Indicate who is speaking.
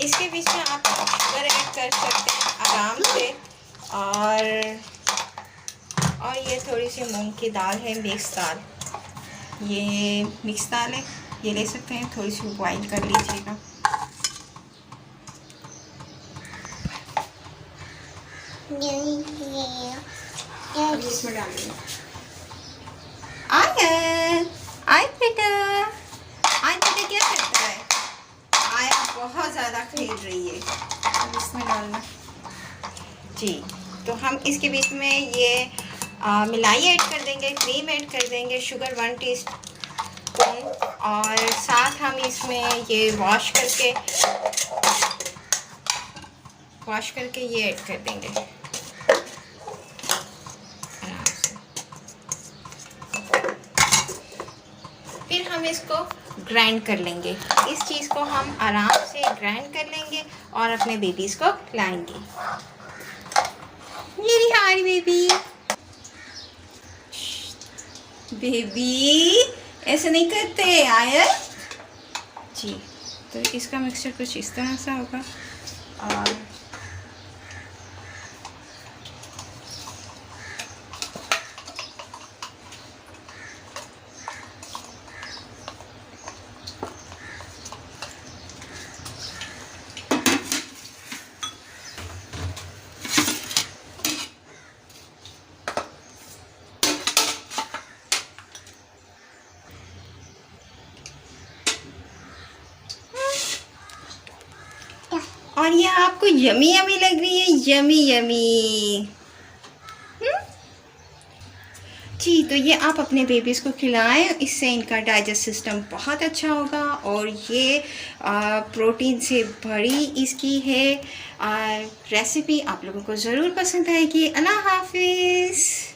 Speaker 1: इसके बीच में आप शुगर ऐड कर सकते हैं आराम से। और ये थोड़ी सी मूंग की दाल है, मिक्स दाल, ये मिक्स दाल है, ये ले सकते हैं, थोड़ी सी बॉईल कर लीजिएगा। अभी इसमें डालेंगे। आयत, आयत बेटा, आयत बेटा क्या करता है? आयत बहुत ज़्यादा खेल रही है। अब इसमें डालना जी। तो हम इसके बीच में ये मिलाई ऐड कर देंगे, क्रीम ऐड कर देंगे, शुगर 1 टीस्पून, और साथ हम इसमें ये वॉश करके ये ऐड कर देंगे आराम से। फिर हम इसको ग्राइंड कर लेंगे। इस चीज़ को हम आराम से ग्राइंड कर लेंगे और अपने बेबीज़ को खिलाएंगे। मेरी हारी बेबी, बेबी ऐसे नहीं करते आयत जी। तो इसका मिक्सचर कुछ इस तरह से होगा। और ये आपको यमी यमी लग रही है, यमी यमी जी। तो ये आप अपने बेबीज़ को खिलाएं, इससे इनका डाइजेस्ट सिस्टम बहुत अच्छा होगा। और ये प्रोटीन से भरी इसकी है रेसिपी आप लोगों को ज़रूर पसंद आएगी। अल्लाह हाफिज़।